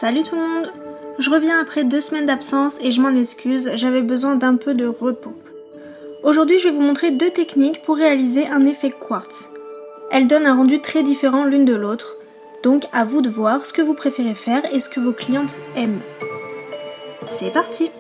Salut tout le monde! Je reviens après 2 semaines d'absence et je m'en excuse, j'avais besoin d'un peu de repos. Aujourd'hui, je vais vous montrer 2 techniques pour réaliser un effet quartz. Elles donnent un rendu très différent l'une de l'autre, donc à vous de voir ce que vous préférez faire et ce que vos clientes aiment. C'est parti!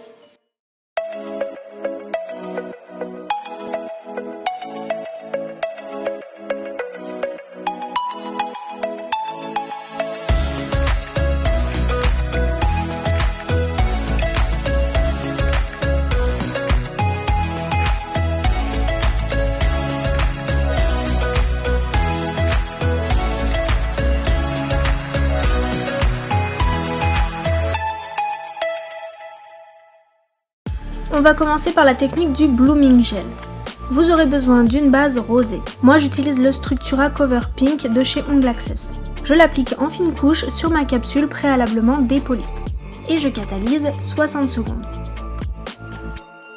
On va commencer par la technique du blooming gel. Vous aurez besoin d'une base rosée. Moi j'utilise le Structura Cover Pink de chez Ongle Access. Je l'applique en fine couche sur ma capsule préalablement dépolie. Et je catalyse 60 secondes.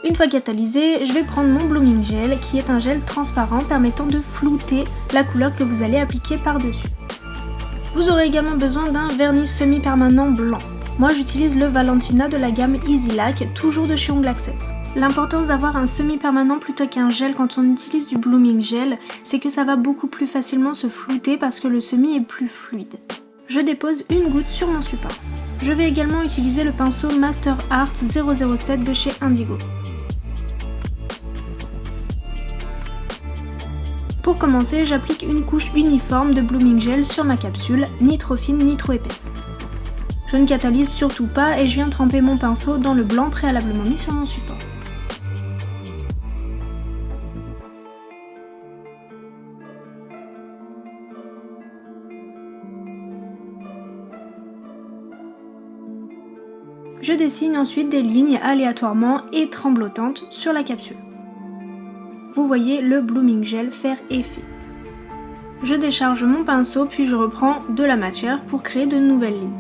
Une fois catalysé, je vais prendre mon blooming gel qui est un gel transparent permettant de flouter la couleur que vous allez appliquer par-dessus. Vous aurez également besoin d'un vernis semi-permanent blanc. Moi j'utilise le Valentina de la gamme Easy Lac, toujours de chez Ongle Access. L'importance d'avoir un semi-permanent plutôt qu'un gel quand on utilise du blooming gel, c'est que ça va beaucoup plus facilement se flouter parce que le semi est plus fluide. Je dépose une goutte sur mon support. Je vais également utiliser le pinceau Master Art 007 de chez Indigo. Pour commencer, j'applique une couche uniforme de blooming gel sur ma capsule, ni trop fine ni trop épaisse. Je ne catalyse surtout pas et je viens tremper mon pinceau dans le blanc préalablement mis sur mon support. Je dessine ensuite des lignes aléatoirement et tremblotantes sur la capsule. Vous voyez le blooming gel faire effet. Je décharge mon pinceau puis je reprends de la matière pour créer de nouvelles lignes.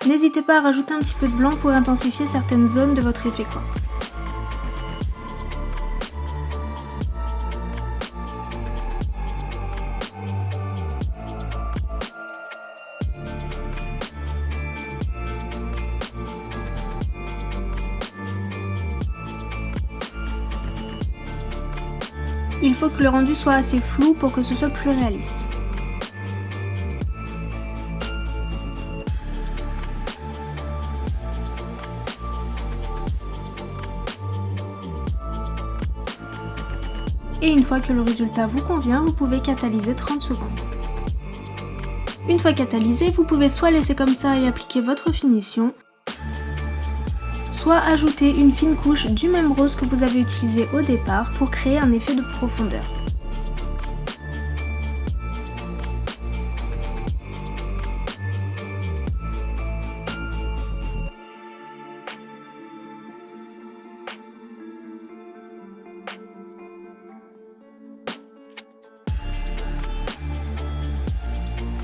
N'hésitez pas à rajouter un petit peu de blanc pour intensifier certaines zones de votre effet quartz. Il faut que le rendu soit assez flou pour que ce soit plus réaliste. Et une fois que le résultat vous convient, vous pouvez catalyser 30 secondes. Une fois catalysé, vous pouvez soit laisser comme ça et appliquer votre finition, soit ajouter une fine couche du même rose que vous avez utilisé au départ pour créer un effet de profondeur.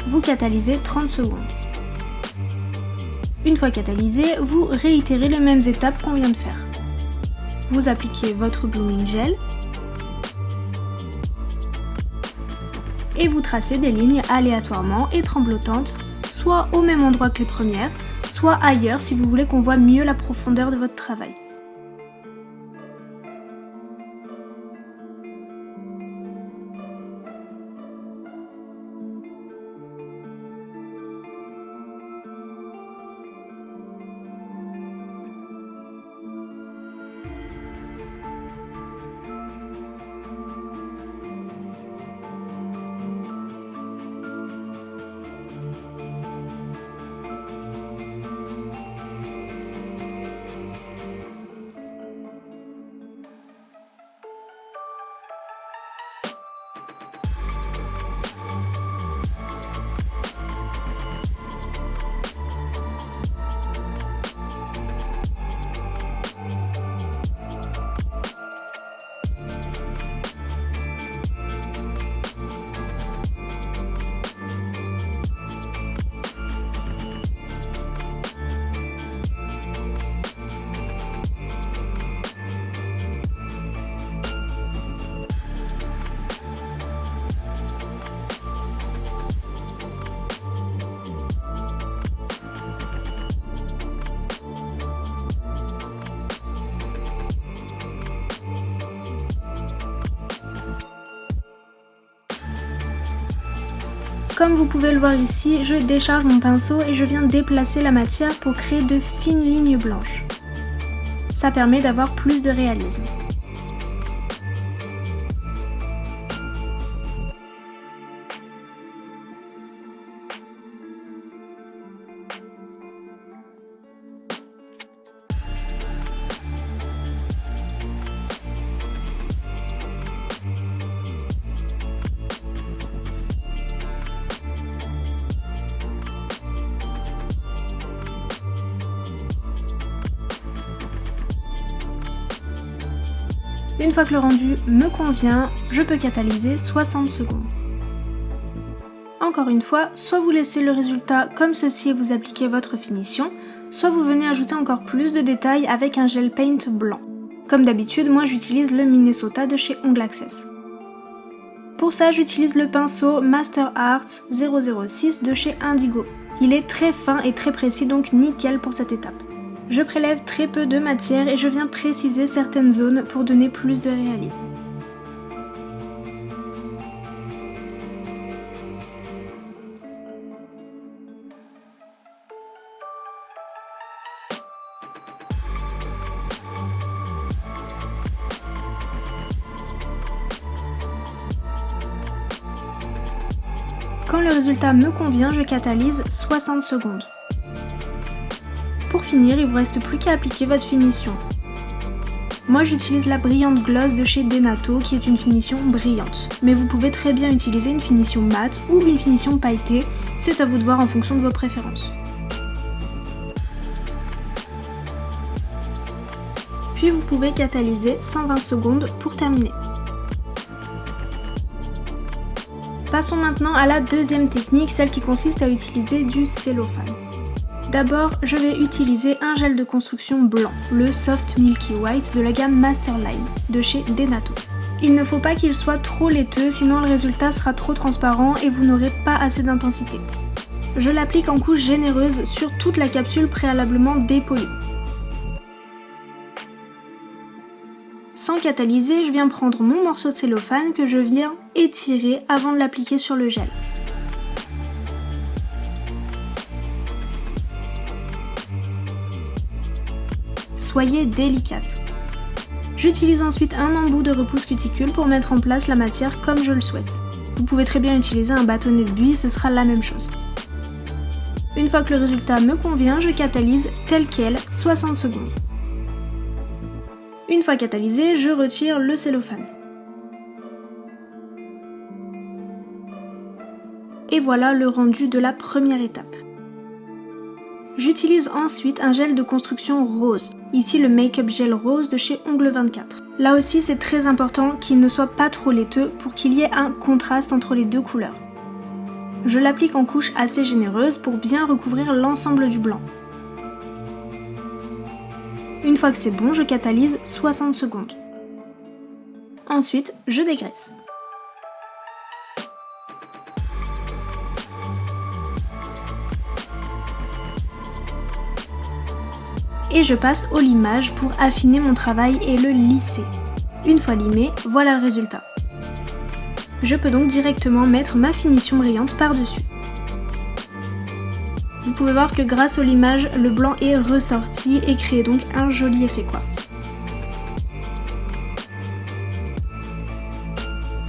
Vous catalysez 30 secondes. Une fois catalysé, vous réitérez les mêmes étapes qu'on vient de faire. Vous appliquez votre blooming gel et vous tracez des lignes aléatoirement et tremblotantes, soit au même endroit que les premières, soit ailleurs si vous voulez qu'on voit mieux la profondeur de votre travail. Comme vous pouvez le voir ici, je décharge mon pinceau et je viens déplacer la matière pour créer de fines lignes blanches. Ça permet d'avoir plus de réalisme. Une fois que le rendu me convient, je peux catalyser 60 secondes. Encore une fois, soit vous laissez le résultat comme ceci et vous appliquez votre finition, soit vous venez ajouter encore plus de détails avec un gel paint blanc. Comme d'habitude, moi j'utilise le Minnesota de chez Ongles Access. Pour ça, j'utilise le pinceau Master Art 006 de chez Indigo. Il est très fin et très précis, donc nickel pour cette étape. Je prélève très peu de matière et je viens préciser certaines zones pour donner plus de réalisme. Quand le résultat me convient, je catalyse 60 secondes. Pour finir, il ne vous reste plus qu'à appliquer votre finition. Moi j'utilise la Brilliant Gloss de chez Denato qui est une finition brillante. Mais vous pouvez très bien utiliser une finition mate ou une finition pailletée, c'est à vous de voir en fonction de vos préférences. Puis vous pouvez catalyser 120 secondes pour terminer. Passons maintenant à la deuxième technique, celle qui consiste à utiliser du cellophane. D'abord, je vais utiliser un gel de construction blanc, le Soft Milky White de la gamme Masterline de chez Denato. Il ne faut pas qu'il soit trop laiteux, sinon le résultat sera trop transparent et vous n'aurez pas assez d'intensité. Je l'applique en couche généreuse sur toute la capsule préalablement dépolie. Sans catalyser, je viens prendre mon morceau de cellophane que je viens étirer avant de l'appliquer sur le gel. Soyez délicate. J'utilise ensuite un embout de repousse cuticule pour mettre en place la matière comme je le souhaite. Vous pouvez très bien utiliser un bâtonnet de buis, ce sera la même chose. Une fois que le résultat me convient, je catalyse tel quel 60 secondes. Une fois catalysé, je retire le cellophane. Et voilà le rendu de la première étape. J'utilise ensuite un gel de construction rose, ici le Make-up Gel Rose de chez Ongles 24. Là aussi c'est très important qu'il ne soit pas trop laiteux pour qu'il y ait un contraste entre les deux couleurs. Je l'applique en couche assez généreuse pour bien recouvrir l'ensemble du blanc. Une fois que c'est bon, je catalyse 60 secondes. Ensuite, je dégraisse. Et je passe au limage pour affiner mon travail et le lisser. Une fois limé, voilà le résultat. Je peux donc directement mettre ma finition brillante par-dessus. Vous pouvez voir que grâce au limage, le blanc est ressorti et crée donc un joli effet quartz.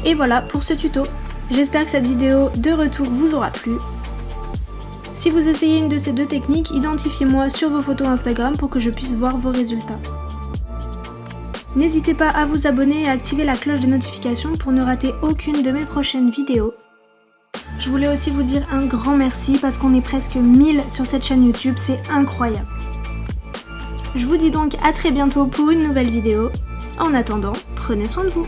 Et voilà pour ce tuto. J'espère que cette vidéo de retour vous aura plu. Si vous essayez une de ces deux techniques, identifiez-moi sur vos photos Instagram pour que je puisse voir vos résultats. N'hésitez pas à vous abonner et à activer la cloche de notification pour ne rater aucune de mes prochaines vidéos. Je voulais aussi vous dire un grand merci parce qu'on est presque 1000 sur cette chaîne YouTube, c'est incroyable. Je vous dis donc à très bientôt pour une nouvelle vidéo. En attendant, prenez soin de vous.